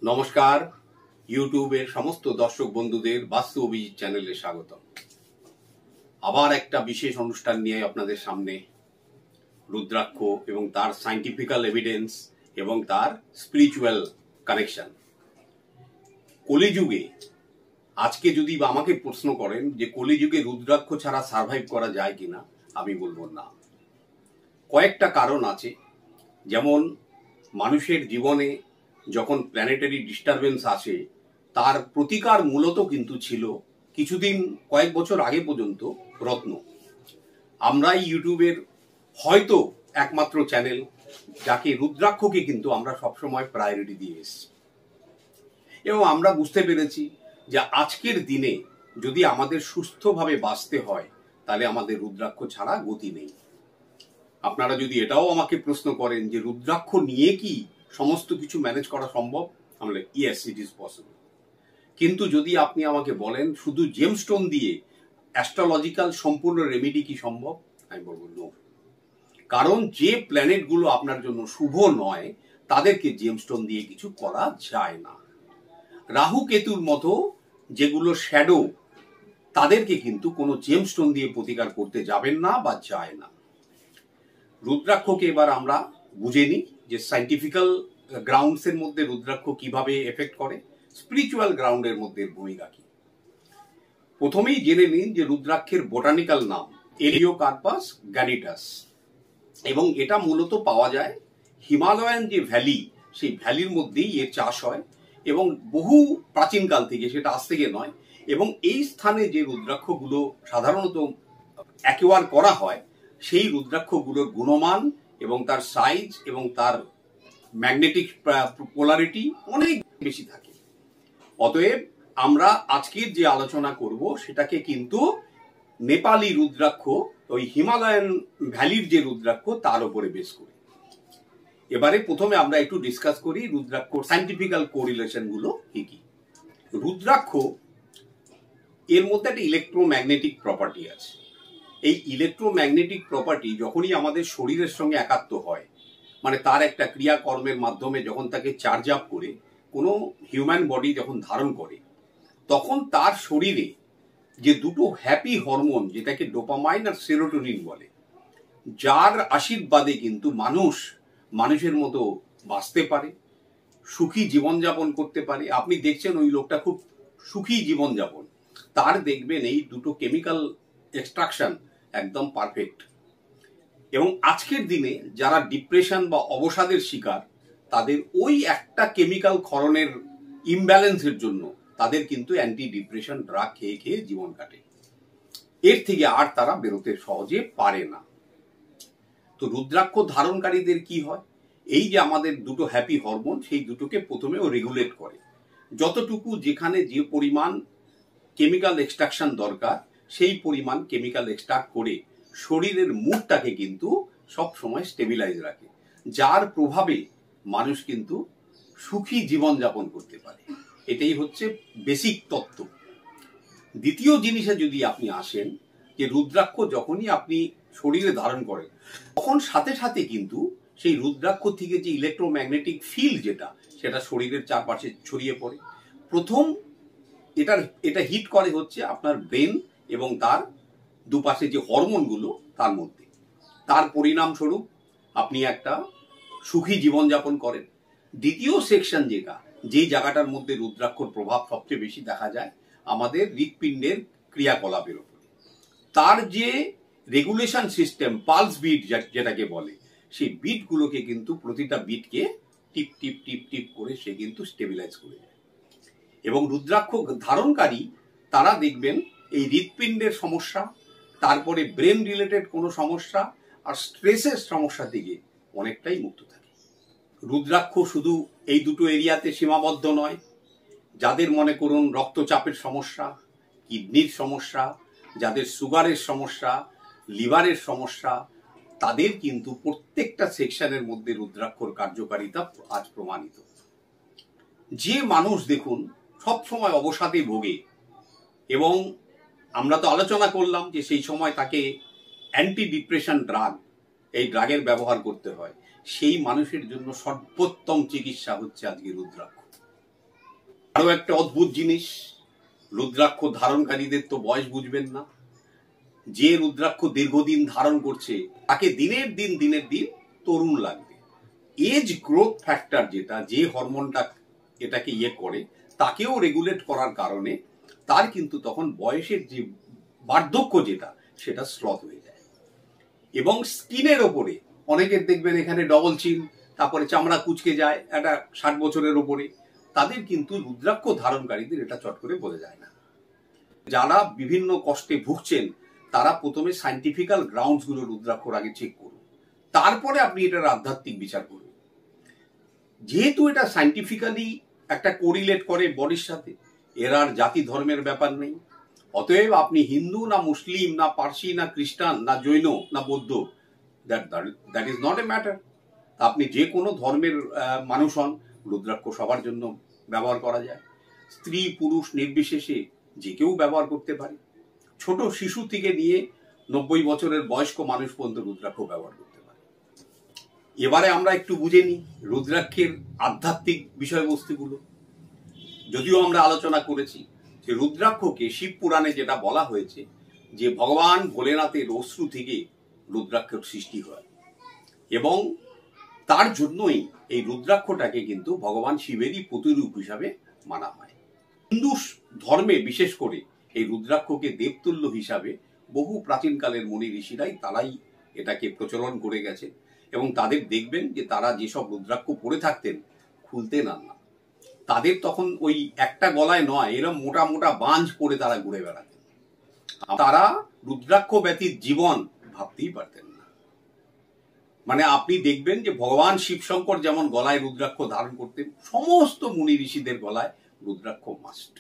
নমস্কার, ইউটিউবের সমস্ত দর্শক বন্ধুদের বাস্তু অভিজিৎ চ্যানেলে স্বাগত। আবার একটা বিশেষ অনুষ্ঠান নিয়ে আপনাদের সামনে, রুদ্রাক্ষ এবং তার সায়েন্টিফিক্যাল এভিডেন্স এবং তার স্পিরিচুয়াল কানেকশন। কলিযুগে আজকে যদি আমাকে প্রশ্ন করেন যে কলিযুগে রুদ্রাক্ষ ছাড়া সার্ভাইভ করা যায় কিনা, আমি বলবো না। কয়েকটা কারণ আছে। যেমন মানুষের জীবনে যখন প্ল্যানেটারি ডিস্টারবেন্স আসে, তার প্রতিকার মূলত কিন্তু ছিল কিছুদিন কয়েক বছর আগে পর্যন্ত রত্ন। আমরা ইউটিউবের হয়তো একমাত্র চ্যানেল যাকে রুদ্রাক্ষকে কিন্তু আমরা সবসময় প্রায়োরিটি দিয়ে এসেছি, এবং আমরা বুঝতে পেরেছি যে আজকের দিনে যদি আমাদের সুস্থভাবে বাঁচতে হয় তাহলে আমাদের রুদ্রাক্ষ ছাড়া গতি নেই। আপনারা যদি এটাও আমাকে প্রশ্ন করেন যে রুদ্রাক্ষ নিয়ে কি সমস্ত কিছু ম্যানেজ করা সম্ভব, আমরা ইয়েস, ইট ইজ পসিবল। কিন্তু যদি আপনি আমাকে বলেন শুধু জেমস্টোন দিয়ে অ্যাস্ট্রোলজিক্যাল সম্পূর্ণ রেমেডি কি সম্ভব, আমি বলবো নো। কারণ যে প্ল্যানেটগুলো আপনার জন্য শুভ নয় তাদেরকে জেমস্টোন দিয়ে কিছু করা যায় না। রাহু কেতুর মতো যেগুলো শ্যাডো, তাদেরকে কিন্তু কোনো জেমস্টোন দিয়ে প্রতিকার করতে যাবেন না বা যায় না। রুদ্রাক্ষকে এবার আমরা বুঝে নিই যে সায়েন্টিফিক্যাল গ্রাউন্ডসের মধ্যে রুদ্রাক্ষ কিভাবে এফেক্ট করে, স্পিরিচুয়াল গ্রাউন্ডের মধ্যে ভূমিকা কি। প্রথমেই জেনে নিন যে রুদ্রাক্ষের বোটানিক্যাল নাম এলিওকার্পাস গ্যানিটাস, এবং এটা মূলত পাওয়া যায় হিমালয়ান যে ভ্যালি, সেই ভ্যালির মধ্যেই এর চাষ হয়, এবং বহু প্রাচীনকাল থেকে, সেটা আজ থেকে নয়। এবং এই স্থানে যে রুদ্রাক্ষগুলো সাধারণত অ্যাকোয়ার করা হয়, সেই রুদ্রাক্ষগুলোর গুণমান এবং তার সাইজ এবং তার ম্যাগনেটিক পোলারিটি অনেক বেশি থাকে। অতএব আমরা আজকের যে আলোচনা করব সেটাকে কিন্তু নেপালি রুদ্রাক্ষ, ওই হিমালয়ান ভ্যালির যে রুদ্রাক্ষ, তার উপরে বেস করি। এবারে প্রথমে আমরা একটু ডিসকাস করি রুদ্রাক্ষ সায়েন্টিফিক্যাল কোরিলেশন গুলো কি কি। রুদ্রাক্ষ এর মধ্যে একটা ইলেকট্রোম্যাগনেটিক প্রপার্টি আছে। এই ইলেকট্রোম্যাগনেটিক প্রপার্টি যখনই আমাদের শরীরের সঙ্গে একাত্ম হয়, মানে তার একটা ক্রিয়াকর্মের মাধ্যমে যখন তাকে চার্জ আপ করে কোনো হিউম্যান বডি যখন ধারণ করে, তখন তার শরীরে যে দুটো হ্যাপি হরমোন, যেটাকে ডোপামাইন আর সেরোটোনিন বলে, যার আশীর্বাদে কিন্তু মানুষের মতো বাঁচতে পারে, সুখী জীবনযাপন করতে পারে। আপনি দেখছেন ওই লোকটা খুব সুখী জীবনযাপন, তার দেখবেন এই দুটো কেমিক্যাল এক্সট্রাকশন একদম পারফেক্ট। এবং আজকের দিনে যারা ডিপ্রেশন বা অবসাদের শিকার, তাদের ওই একটা কেমিক্যাল ক্ষরণের ইমব্যালেন্সের জন্য তাদের কিন্তু অ্যান্টি ডিপ্রেশন ড্রাগ খেয়ে খেয়ে জীবন কাটে। এর থেকে আর তারা বেরোতে সহজে পারে না। তো রুদ্রাক্ষ ধারণকারীদের কি হয়, এই যে আমাদের দুটো হ্যাপি হরমোন, সেই দুটোকে প্রথমে ও রেগুলেট করে। যতটুকু যেখানে যে পরিমাণ কেমিক্যাল এক্সট্রাকশন দরকার, সেই পরিমাণ কেমিক্যাল এক্সট্রাক্ট করে শরীরের মুডটাকে কিন্তু সব সময় স্টেবিলাইজ রাখে, যার প্রভাবে মানুষ কিন্তু সুখী জীবনযাপন করতে পারে। এটাই হচ্ছে বেসিক তত্ত্ব। দ্বিতীয় জিনিসে যদি আপনি আসেন, যে রুদ্রাক্ষ যখনই আপনি শরীরে ধারণ করেন, তখন সাথে সাথে কিন্তু সেই রুদ্রাক্ষ থেকে যে ইলেকট্রোম্যাগনেটিক ফিল্ড সেটা শরীরের চারপাশে ছড়িয়ে পড়ে। প্রথম এটা হিট করে হচ্ছে আপনার ব্রেন এবং তার দুপাশে যে হরমোনগুলো তার মধ্যে। তার পরিণামস্বরূপ আপনি একটা সুখী জীবনযাপন করেন। দ্বিতীয় সেকশন যে জায়গাটার মধ্যে রুদ্রাক্ষর প্রভাব সবচেয়ে বেশি দেখা যায়, আমাদের হৃৎপিণ্ডের ক্রিয়াকলাপের উপরে। তার যে রেগুলেশন সিস্টেম, পালস বিট যেটাকে বলে, সেই বিটগুলোকে কিন্তু প্রতিটা বিটকে টিপ টিপ টিপ টিপ করে সে কিন্তু স্টেবিলাইজ করে যায়। এবং রুদ্রাক্ষ ধারণকারী তারা দেখবেন এই হৃৎপিণ্ডের সমস্যা, তারপরে ব্রেন রিলেটেড কোনো সমস্যা আর স্ট্রেসের সমস্যা থেকে অনেকটাই মুক্ত থাকে। রুদ্রাক্ষ শুধু এই দুটো এরিয়াতে সীমাবদ্ধ নয়। যাদের মনে করুন রক্তচাপের সমস্যা, কিডনির সমস্যা, যাদের সুগারের সমস্যা, লিভারের সমস্যা, তাদের কিন্তু প্রত্যেকটা সেকশনের মধ্যে রুদ্রাক্ষর কার্যকারিতা আজ প্রমাণিত। যে মানুষ দেখুন সবসময় অবসাদে ভোগে, এবং আমরা তো আলোচনা করলাম যে সেই সময় তাকে অ্যান্টি ডিপ্রেশন ড্রাগ, এই ড্রাগের ব্যবহার করতে হয়, সেই মানুষের জন্য সর্বোত্তম চিকিৎসা হচ্ছে আজকে রুদ্রাক্ষ। আরো একটা অদ্ভুত জিনিস, রুদ্রাক্ষ ধারণকারীদের তো বয়স বুঝবেন না। যে রুদ্রাক্ষ দীর্ঘদিন ধারণ করছে তাকে দিনের দিন তরুণ লাগবে। এজ গ্রোথ ফ্যাক্টর যেটা, যে হরমোনটা এটাকে করে তাকেও রেগুলেট করার কারণে তার কিন্তু তখন বয়সের যে বার্ধক্য যেটা সেটা স্লথ হয়ে যায়। এবং স্কিনের ওপরে অনেকের দেখবেন এখানে ডবল চিন, তারপরে চামড়া কুচকে যায়, একটা 60 বছরের ওপরে, তাদের কিন্তু রুদ্রাক্ষ ধারণকারীদের এটা চট করে বোঝা যায় না। যারা বিভিন্ন কষ্টে ভুগছেন তারা প্রথমে সাইন্টিফিক্যাল গ্রাউন্ডস গুলো রুদ্রাক্ষর আগে চেক করুন, তারপরে আপনি এটার আধ্যাত্মিক বিচার করুন। যেহেতু এটা সাইন্টিফিক্যালি একটা কোরিলেট করে বডির সাথে, এর আর জাতি ধর্মের ব্যাপার নেই। অতএব আপনি হিন্দু না মুসলিম না পার্সি না খ্রিস্টান না জৈন না বৌদ্ধ, that is not a matter. আপনি যে কোনো ধর্মের মানুষ হন, রুদ্রাক্ষ সবার জন্য ব্যবহার করা যায়। স্ত্রী পুরুষ নির্বিশেষে যে কেউ ব্যবহার করতে পারে। ছোট শিশু থেকে নিয়ে 90 বছরের বয়স্ক মানুষ পর্যন্ত রুদ্রাক্ষ ব্যবহার করতে পারে। এবারে আমরা একটু বুঝে নিই রুদ্রাক্ষের আধ্যাত্মিক বিষয়বস্তুগুলো। যদিও আমরা আলোচনা করেছি যে রুদ্রাক্ষকে শিব পুরাণে যেটা বলা হয়েছে যে ভগবান ভোলেনাথের অশ্রু থেকে রুদ্রাক্ষের সৃষ্টি হয়, এবং তার জন্যই এই রুদ্রাক্ষটাকে কিন্তু ভগবান শিবেরই প্রতিরূপ হিসাবে মানা হয়। হিন্দু ধর্মে বিশেষ করে এই রুদ্রাক্ষকে দেবতুল্য হিসাবে বহু প্রাচীনকালের মুনি ঋষিরাই তারাই এটাকে প্রচলন করে গেছে। এবং তাদের দেখবেন যে তারা যেসব রুদ্রাক্ষ পরে থাকতেন খুলতেন না, তাদের তখন ওই একটা গলায় নয়, এরকম মোটা মোটা বাঁশ পরে তারা ঘুরে বেড়াতেন। তারা রুদ্রাক্ষ ব্যতীত জীবন ভাবতেই পারতেন না। মানে আপনি দেখবেন যে ভগবান শিবশঙ্কর যেমন গলায় রুদ্রাক্ষ ধারণ করতেন, সমস্ত মুনি ঋষিদের গলায় রুদ্রাক্ষ মাস্ট।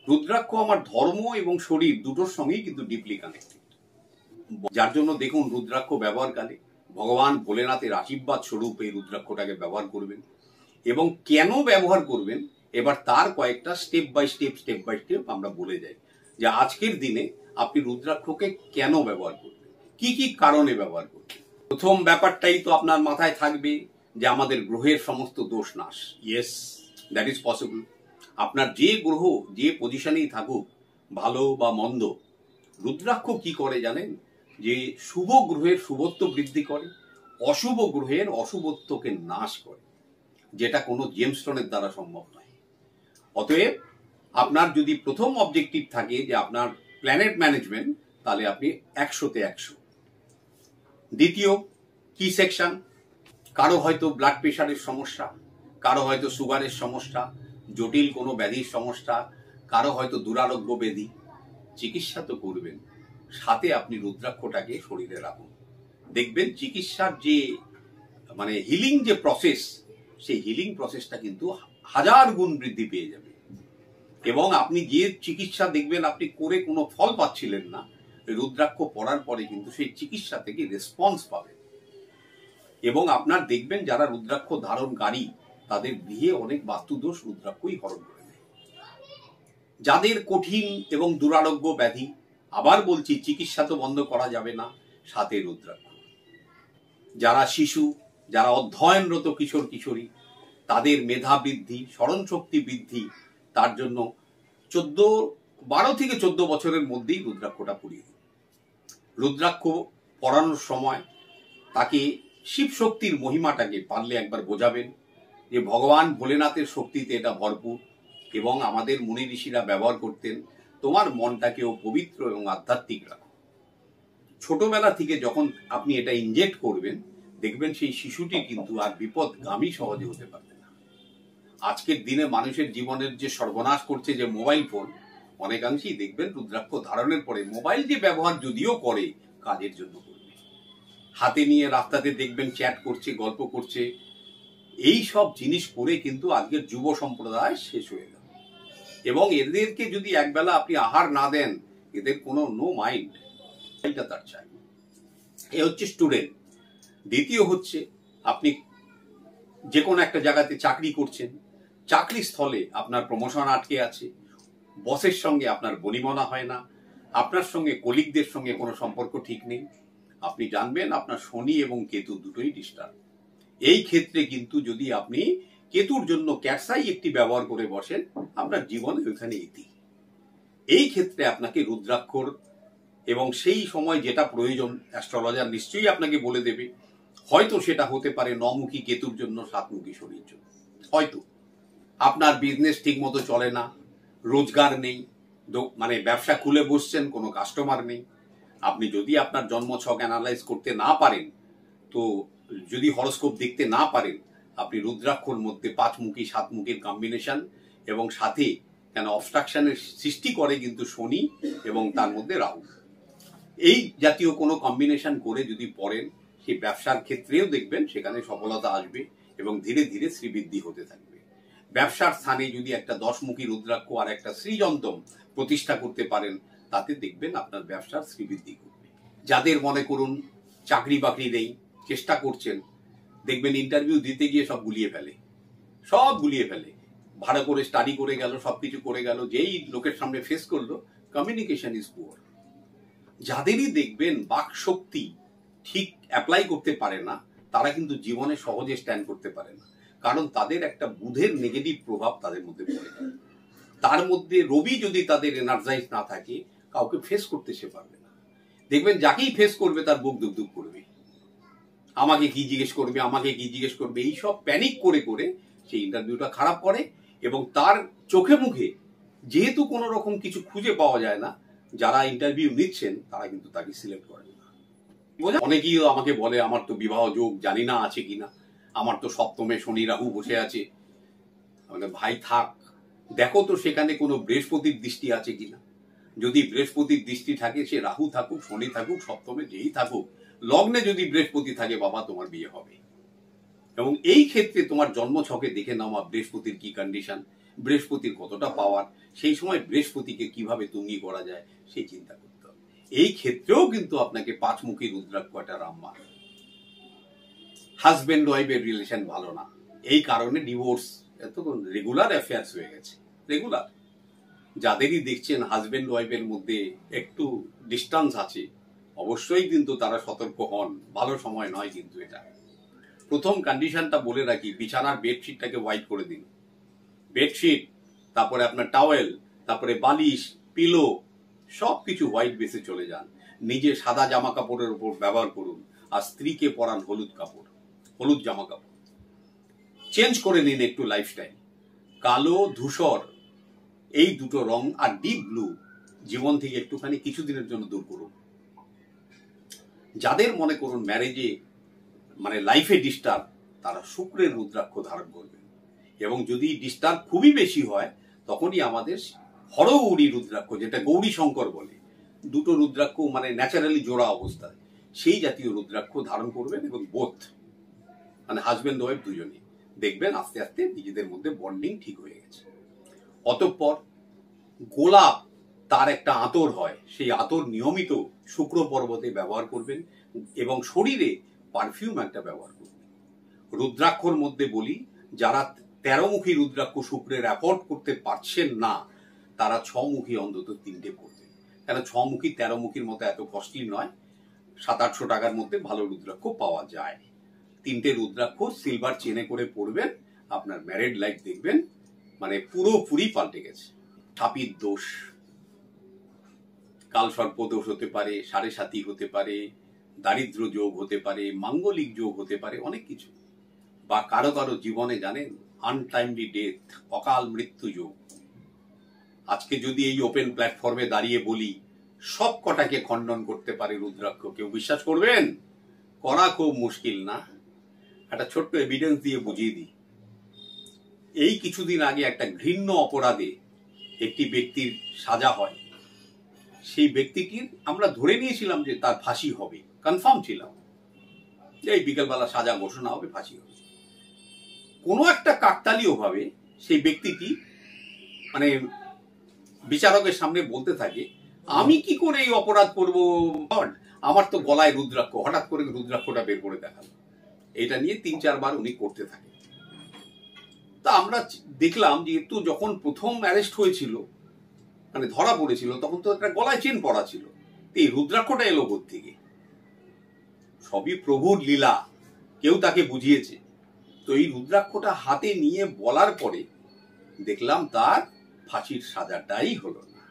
রুদ্রাক্ষ আমার ধর্ম এবং শরীর দুটোর সঙ্গেই কিন্তু ডিপলি কানেক্টেড। যার জন্য দেখুন রুদ্রাক্ষ ব্যবহারকালে ভগবান ভোলেনাথের আশীর্বাদ স্বরূপ এই রুদ্রাক্ষটাকে ব্যবহার করবেন। এবং কেন ব্যবহার করবেন এবার তার কয়েকটা স্টেপ বাই স্টেপ আমরা বলে যাই যে আজকের দিনে আপনি রুদ্রাক্ষকে কেন ব্যবহার করবেন, কি কি কারণে ব্যবহার করবেন। প্রথম ব্যাপারটাই তো আপনার মাথায় থাকবে যে আমাদের গ্রহের সমস্ত দোষ নাশ। Yes, that is possible. আপনার যে গ্রহ যে পজিশনেই থাকুক, ভালো বা মন্দ, রুদ্রাক্ষ কি করে জানেন, যে শুভ গ্রহের শুভত্ব বৃদ্ধি করে, অশুভ গ্রহের অশুভত্বকে নাশ করে, যেটা কোনো জেমস্টোনের দ্বারা সম্ভব নয়। অতএব আপনার যদি প্রথম অবজেক্টিভ থাকে যে আপনার প্ল্যানেট ম্যানেজমেন্ট, তাহলে আপনি 100-তে 100। দ্বিতীয় কি সেকশন, কারো হয়তো ব্লাড প্রেশারের সমস্যা, কারো হয়তো সুগারের সমস্যা, জটিল কোনো ব্যাধির সমস্যা, কারো হয়তো দুরারোগ্য ব্যাধি, চিকিৎসা তো করবেন, সাথে আপনি রুদ্রাক্ষটাকে শরীরে রাখুন। দেখবেন চিকিৎসার যে মানে হিলিং যে প্রসেস, সেই হিলিং প্রসেসটা কিন্তু 1000 গুণ বৃদ্ধি পেয়ে যাবে। এবং আপনি যে চিকিৎসা দেখবেন আপনি করে কোনো ফল পাচ্ছিলেন না, রুদ্রাক্ষ পড়ার পরে কিন্তু সেই চিকিৎসা থেকে রেসপন্স পাবে। এবং আপনার দেখবেন যারা রুদ্রাক্ষ ধারণকারী তাদের গৃহে অনেক বাস্তুদোষ রুদ্রাক্ষই হরণ করে দেয়। যাদের কঠিন এবং দুরারোগ্য ব্যাধি, আবার বলছি চিকিৎসা তো বন্ধ করা যাবে না, সাথে রুদ্রাক্ষ। যারা শিশু, যারা অধ্যয়নরত কিশোর কিশোরী, তাদের মেধা বৃদ্ধি, স্মরণ শক্তি বৃদ্ধি, তার জন্য 12 থেকে 14 বছরের মধ্যেই রুদ্রাক্ষটা পরিয়ে দিন। রুদ্রাক্ষ পরানোর সময় তাকে শিব শক্তির মহিমাটাকে পারলে একবার বোঝাবেন যে ভগবান ভোলেনাথের শক্তিতে এটা ভরপুর, এবং আমাদের মুনি ঋষিরা ব্যবহার করতেন, তোমার মনটাকেও পবিত্র এবং আধ্যাত্মিক রাখো। ছোটবেলা থেকে যখন আপনি এটা ইনজেক্ট করবেন, দেখবেন সেই শিশুটি কিন্তু আর বিপদগামী সহজে হতে পারবে না। আজকের দিনে মানুষের জীবনের যে সর্বনাশ করছে যে মোবাইল ফোন, অনেকাংশেই দেখবেন রুদ্রাক্ষ ধারণের পরে মোবাইল যে ব্যবহার যদিও করে, কাজের জন্য করবে। হাতে নিয়ে রাস্তাতে দেখবেন চ্যাট করছে, গল্প করছে, এই সব জিনিস করে কিন্তু আজকের যুব সম্প্রদায় শেষ হয়ে গেল। এবং এদেরকে যদি একবেলা আপনি আহার না দেন, এদের কোনো নো মাইন্ড, এটা তার চাই। এ হচ্ছে স্টুডেন্ট। দ্বিতীয় হচ্ছে আপনি যে কোনো একটা জায়গাতে চাকরি করছেন, চাকরি স্থলে আপনার প্রমোশন আটকে আছে, বসের সঙ্গে আপনার বনিবনা হয় না, আপনার সঙ্গে কলিগদের সঙ্গে কোনো সম্পর্ক ঠিক নেই, আপনি জানবেন আপনার শনি এবং কেতু দুটোই ডিস্টার্ব। এই ক্ষেত্রে কিন্তু যদি আপনি কেতুর জন্য ক্যাটসাই একটি ব্যবহার করে বসেন, আপনার জীবনে ওইখানে ইতি। এই ক্ষেত্রে আপনাকে রুদ্রাক্ষর এবং সেই সময় যেটা প্রয়োজন অ্যাস্ট্রোলজার নিশ্চয়ই আপনাকে বলে দেবে। হয়তো সেটা হতে পারে 9মুখী কেতুর জন্য, 7মুখী শনির জন্য। হয়তো আপনার বিজনেস ঠিক মতো চলে না, রোজগার নেই, মানে ব্যবসা খুলে বসছেন, কোনো কাস্টমার নেই। আপনি যদি আপনার জন্মছক অ্যানালাইজ করতে না পারেন, তো যদি হরোস্কোপ দেখতে না পারেন, আপনি রুদ্রাক্ষর মধ্যে 5মুখী 7মুখীর কম্বিনেশন এবং সাথে কেন অবস্ট্রাকশনের সৃষ্টি করে কিন্তু শনি এবং তার মধ্যে রাহু, এই জাতীয় কোনো কম্বিনেশন করে যদি পড়েন, সেই ব্যবসার ক্ষেত্রেও দেখবেন সেখানে সফলতা আসবে এবং ধীরে ধীরে শ্রীবৃদ্ধি হতে থাকবে। ব্যবসার স্থানে যদি একটা 10মুখী রুদ্রাক্ষ আর একটা শ্রীযন্তম প্রতিষ্ঠা করতে পারেন, তাতে দেখবেন আপনার ব্যবসার শ্রীবৃদ্ধি করবে। যাদের মনে করুন চাকরি বাকরি নেই, চেষ্টা করছেন, দেখবেন ইন্টারভিউ দিতে গিয়ে সব গুলিয়ে ফেলে, ভালো করে স্টাডি করে গেল, সবকিছু করে গেল, যেই লোকের সামনে ফেস করলো, কমিউনিকেশন ইজ পুয়ার। যাদেরই দেখবেন বাক শক্তি ঠিক অ্যাপ্লাই করতে পারে না, তারা কিন্তু জীবনে সহজে স্ট্যান্ড করতে পারে না, কারণ তাদের একটা বুধের নেগেটিভ প্রভাব তাদের মধ্যে পড়ে যায়। তার মধ্যে রবি যদি তাদের এনার্জাইজ না থাকে, কাউকে ফেস করতে সে পারবে না। দেখবেন যাকেই ফেস করবে তার বুক দুক দুক করবে, আমাকে কি জিজ্ঞেস করবে, এইসব প্যানিক করে করে সেই ইন্টারভিউটা খারাপ করে। এবং তার চোখে মুখে যেহেতু কোনো রকম কিছু খুঁজে পাওয়া যায় না, যারা ইন্টারভিউ নিচ্ছেন তারা কিন্তু তাকে সিলেক্ট করেন না। অনেকেই আমাকে বলে, আমার তো বিবাহ যোগ জানি না আছে কিনা, আমার তো সপ্তমে শনি রাহু বসে আছে। ভাই থাক, দেখো তো সেখানে কোনো বৃহস্পতির দৃষ্টি আছে কিনা। যদি বৃহস্পতির দৃষ্টি থাকে, সে রাহু থাকুক, শনি থাকুক, সপ্তমে যেই থাকুক, লগ্নে যদি বৃহস্পতি থাকে, বাবা তোমার বিয়ে হবে। এবং এই ক্ষেত্রে তোমার জন্ম ছকে দেখে নাও বৃহস্পতির কি কন্ডিশন, বৃহস্পতির কতটা পাওয়ার, সেই সময় বৃহস্পতিকে কিভাবে তুঙ্গি করা যায় সেই চিন্তা করতে হবে। এই ক্ষেত্রেও কিন্তু আপনাকে 5মুখী রুদ্রাক্ষ একটা রামবান। হাজবেন্ড ওয়াইফের রিলেশন ভালো না, এই কারণে ডিভোর্স, এত রেগুলার অ্যাফেয়ার্স হয়ে গেছে, রেগুলার। যাদেরই দেখছেন হাজবেন্ড ওয়াইফের মধ্যে একটু ডিস্টেন্স আছে, অবশ্যই কিন্তু তারা সতর্ক হন, ভালো সময় নয় কিন্তু এটা। প্রথম কন্ডিশনটা বলে রাখি, বিছানার বেডশিটটাকে হোয়াইট করে দিন। বেডশিট, তারপরে আপনার টাওয়েল, তারপরে বালিশ, পিলো, সবকিছু হোয়াইট বেসে চলে যান। নিজে সাদা জামা কাপড়ের উপর ব্যবহার করুন, আর স্ত্রীকে পরান হলুদ কাপড়, হলুদ জামা কাপড়। চেঞ্জ করে নিন একটু লাইফস্টাইল। কালো, ধূসর, এই দুটো রং আর ডিপ ব্লু জীবন থেকে একটুখানি কিছুদিনের জন্য দূর করুন। যাদের মনে করুন ম্যারেজে মানে লাইফে ডিস্টার্ব, তারা শুক্রের রুদ্রাক্ষ ধারণ করবেন। এবং যদি ডিস্টার্ব খুবই বেশি হয়, তখনই আমাদের হরগৌরী রুদ্রাক্ষ, যেটা গৌরী শঙ্কর বলে, দুটো রুদ্রাক্ষ মানে ন্যাচারালি জোড়া অবস্থায়, সেই জাতীয় রুদ্রাক্ষ ধারণ করবেন। এবং বোথ মানে হাজবেন্ড ওয়াইফ দুজনে দেখবেন আস্তে আস্তে নিজেদের মধ্যে বন্ডিং ঠিক হয়ে গেছে। অতঃপর গোলাপ, তার একটা আতর হয়, সেই আতর নিয়মিত শুক্র পর্বতে ব্যবহার করবেন এবং শরীরে পারফিউম একটা ব্যবহার করবেন। রুদ্রাক্ষর মধ্যে বলি, যারা 13মুখী রুদ্রাক্ষ শুক্রের অ্যাফোর্ড করতে পারছেন না, তারা 6মুখী অন্তত 3টে পড়বেন। কেন 6মুখী 13মুখীর মতো এত কস্টলি নয়, 700-800 টাকার মধ্যে ভালো রুদ্রাক্ষ পাওয়া যায়। 3টে রুদ্রাক্ষ সিলভার চেনে করে পড়বেন, আপনার ম্যারেড লাইফ দেখবেন মানে পুরোপুরি পাল্টে গেছে। ছাপির দোষ, কালসর্প দোষ হতে পারে, সাড়ে সাতি হতে পারে, দারিদ্র যোগ হতে পারে, মাঙ্গলিক যোগ হতে পারে, অনেক কিছু। বা কারো কারো জীবনে জানেন আনটাইমলি ডেথ, অকাল মৃত্যু যোগ। আজকে যদি এই ওপেন প্ল্যাটফর্মে দাঁড়িয়ে বলি সব কটাকে খণ্ডন করতে পারে রুদ্রাক্ষ, কেউ বিশ্বাস করবেন? করা খুব মুশকিল না? একটা ছোট্ট এভিডেন্স দিয়ে বুঝিয়ে দিই। এই কিছুদিন আগে একটা ঘৃণ্য অপরাধে একটি ব্যক্তির সাজা হয়। সেই ব্যক্তিটির আমরা ধরে নিয়েছিলাম যে তার ফাঁসি হবে, কনফার্ম ছিলাম যে এই বিকেলবেলা সাজা ঘোষণা হবে, ফাঁসি হবে। কোনো একটা কাকতালীয় ভাবে সেই ব্যক্তিটি মানে বিচারকের সামনে বলতে থাকে, আমি কি করে এই অপরাধ করবো, আমার তো গলায় রুদ্রাক্ষ, হঠাৎ করে রুদ্রাক্ষটা বের করে দেখালো। এটা নিয়ে 3-4 বার উনি করতে থাকে। তা আমরা দেখলাম যে একটু যখন প্রথম অ্যারেস্ট হয়েছিল, মানে ধরা পড়েছিল, তখন তো একটা গলায় চেন পড়া ছিল, এই রুদ্রাক্ষটা এলো থেকে। সবই প্রভুর লীলা, কেউ তাকে বুঝিয়েছে। তো এই রুদ্রাক্ষটা হাতে নিয়ে বলার পরে দেখলাম তার ফাঁসির সাজাটাই হলো না,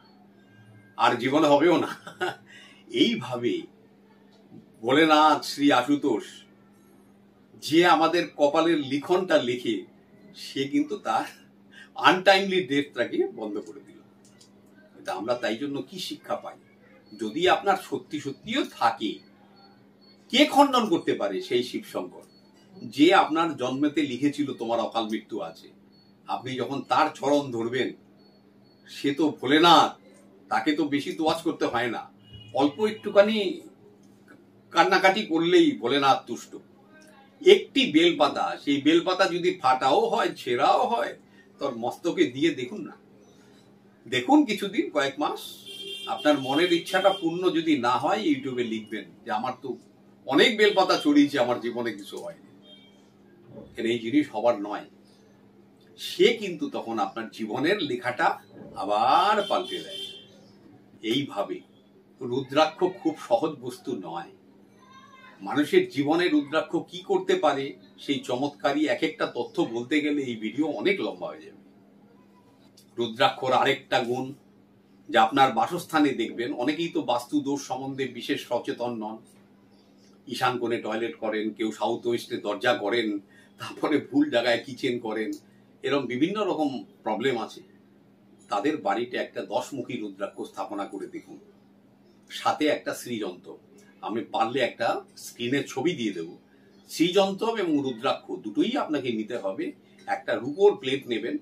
আর জীবনে হবেও না। এইভাবে ভোলেনাথ শ্রী আশুতোষ যে আমাদের কপালের লিখনটা লিখে, সে কিন্তু তার আনটাইমলি ডেথটাকে বন্ধ করে দিল। এটা আমরা তাই জন্য কি শিক্ষা পাই? যদি আপনার সত্যি সত্যিও থাকে, কে খণ্ডন করতে পারে? সেই শিবশঙ্কর, যে আপনার জন্মেতে লিখেছিল তোমার অকাল মৃত্যু আছে। আপনি যখন তার চরণ ধরবেন, সে তো ভোলেনাথ, তাকে তো বেশি তোয়াজ করতে হয় না, অল্প একটুখানি কান্নাকাটি করলেই ভোলেনাথ তুষ্ট। একটি বেলপাতা, সেই বেলপাতা যদি ফাটাও হয়, ছেঁড়াও হয়, তোর মস্তকে দিয়ে দেখুন না, দেখুন কিছুদিন, কয়েক মাস, আপনার মনের ইচ্ছাটা পূর্ণ যদি না হয়, ইউটিউবে লিখবেন যে আমার তো অনেক বেলপাতা ছড়িয়েছে, আমার জীবনে কিছু হয়নি। এই জিনিস হবার নয়। সে কিন্তু তখন আপনার জীবনের লেখাটা আবার পাল্টে দেয়। এইভাবে রুদ্রাক্ষ খুব সহজ বস্তু নয়। মানুষের জীবনে রুদ্রাক্ষ কি করতে পারে, সেই চমৎকারী এক একটা তথ্য বলতে গেলে এই ভিডিও অনেক লম্বা হয়ে যাবে। রুদ্রাক্ষর আরেকটা গুণ, যা আপনার বাসস্থানে দেখবেন, অনেকেই তো বাস্তু দোষ সম্বন্ধে বিশেষ সচেতন নন। ঈশান কোণে টয়লেট করেন, কেউ সাউথ ওয়েস্টে দরজা করেন, তারপরে ভুল জায়গায় কিচেন করেন, এরকম বিভিন্ন রকম প্রবলেম আছে। তাদের বাড়িতে একটা 10মুখী রুদ্রাক্ষ স্থাপনা করে দেখুন, সাথে একটা শ্রীযন্ত্র। আমি পারলে একটা স্ক্রিনের ছবি দিয়ে দেব। শ্রীযন্ত্র এবং রুদ্রাক্ষ দুটোই আপনাকে নিতে হবে। একটা রূপোর প্লেট নেবেন,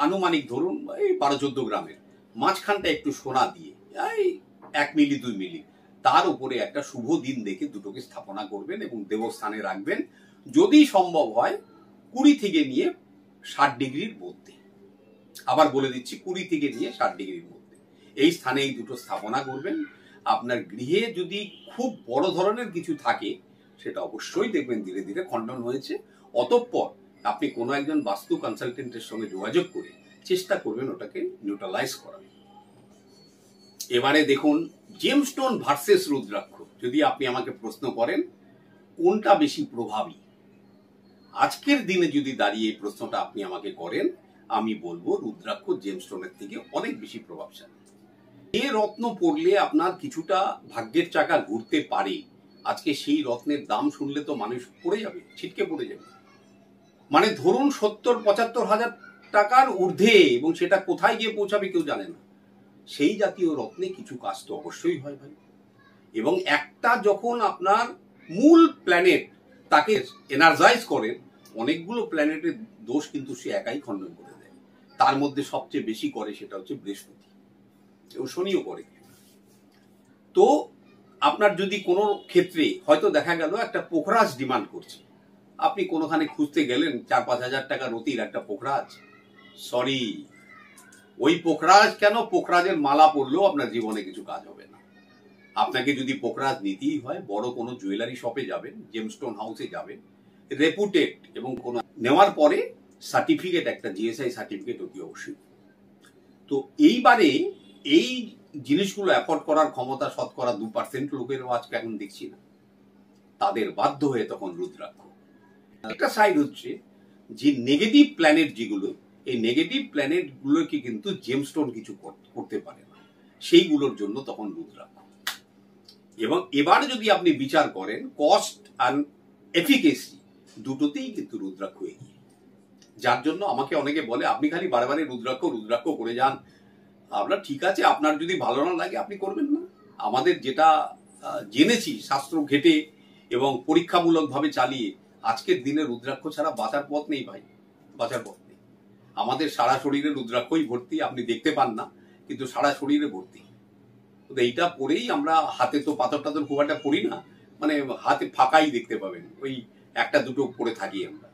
আনুমানিক ধরুন এই 12-14 গ্রামের, মাঝখানটা একটু সোনা দিয়ে এই 1 মিলি 2 মিলি, তার উপরে একটা শুভ দিন দেখে দুটোকে স্থাপনা করবেন এবং দেবস্থানে রাখবেন। যদি সম্ভব হয় 20 থেকে নিয়ে 60 ডিগ্রির মধ্যে, আবার বলে দিচ্ছি 20 থেকে নিয়ে 60 ডিগ্রির মধ্যে এই স্থানে এই দুটো স্থাপনা করবেন। আপনার গৃহে যদি খুব বড় ধরনের কিছু থাকে, সেটা অবশ্যই দেখবেন ধীরে ধীরে খণ্ডন হয়েছে। অতঃপর আপনি কোনো একজন বাস্তু কনসালটেন্টের সঙ্গে যোগাযোগ করে চেষ্টা করবেন ওটাকে নিউট্রালাইজ করার। এবারে দেখুন, জেমস্টোন ভার্সেস রুদ্রাক্ষ, যদি আপনি আমাকে প্রশ্ন করেন কোনটা বেশি প্রভাবী, আজকের দিনে যদি দাঁড়িয়ে এই প্রশ্নটা আপনি আমাকে করেন, আমি বলবো রুদ্রাক্ষ জেমস্টোনের থেকে অনেক বেশি প্রভাবশালী। যে রত্ন পড়লে আপনার কিছুটা ভাগ্যের চাকা ঘুরতে পারে, আজকে সেই রত্নের দাম শুনলে তো মানুষ পড়ে যাবে, ছিটকে পড়ে যাবে। মানে ধরুন 70-75 হাজার টাকার ঊর্ধ্বে, এবং সেটা কোথায় গিয়ে পৌঁছাবে কেউ জানে না। সেই জাতীয় রত্নে কিছু কাজ তো অবশ্যই হয় ভাই। এবং একটা যখন আপনার মূল প্ল্যানেট তাকে এনার্জাইজ করেন, অনেকগুলো প্ল্যানেটের দোষ কিন্তু সে একাই খণ্ডন করে দেয়। তার মধ্যে সবচেয়ে বেশি করে সেটা হচ্ছে বৃহস্পতি, এবং শনিও করে। তো আপনার যদি কোনো ক্ষেত্রে হয়তো দেখা গেল একটা পোখরাজ ডিমান্ড করছে, আপনি কোনোখানে খুঁজতে গেলেন 4-5 হাজার টাকা রতির একটা পোখরাজ, সরি, ওই পোখরাজ কেন, পোখরাজের মালা পরলেও আপনার জীবনে কিছু কাজ হবে না। আপনাকে যদি পোখরাজ নিতেই হয়, বড় কোনো জুয়েলারি শপে যাবেন, জেমস্টোন হাউসে যাবেন, রেপুটেড, এবং কোনো নেওয়ার পরে সার্টিফিকেট, একটা জিএসআই সার্টিফিকেট অতি অবশ্যই। তো এইবারে এই জিনিসগুলো অ্যাফোর্ড করার ক্ষমতা 2% লোকেরও আজকে এখন দেখছি না, তাদের বাধ্য হয়ে তখন রুদ্রাক্ষ। একটা সাইড হচ্ছে যে নেগেটিভ প্ল্যানেট যেগুলো, এই নেগেটিভ প্ল্যানেট গুলোকে কিন্তু জেমস্টোন কিছু করতে পারে না, সেইগুলোর জন্য তখন রুদ্রাক্ষ। এবং এবার যদি আপনি বিচার করেন কস্ট আর এফিকেসি, দুটোতেই কিন্তু রুদ্রাক্ষ এগিয়ে। যার জন্য আমাকে অনেকে বলে আপনি খালি বারে রুদ্রাক্ষ রুদ্রাক্ষ করে যান। আপনার ঠিক আছে, আপনার যদি ভালো না লাগে আপনি করবেন না। আমাদের যেটা জেনেছি শাস্ত্র ঘেটে এবং পরীক্ষামূলকভাবে চালিয়ে, আজকের দিনে রুদ্রাক্ষ ছাড়া বাঁচার পথ নেই ভাই, বাঁচার পথ নেই। আমাদের সারা শরীরে রুদ্রাক্ষই ভর্তি, আপনি দেখতে পান না, কিন্তু সারা শরীরে ভর্তি। এইটা পরেই আমরা, হাতে তো পাথর টাথর খুব একটা পড়ি না, মানে হাতে ফাঁকাই দেখতে পাবেন, ওই একটা দুটো পরে থাকি আমরা।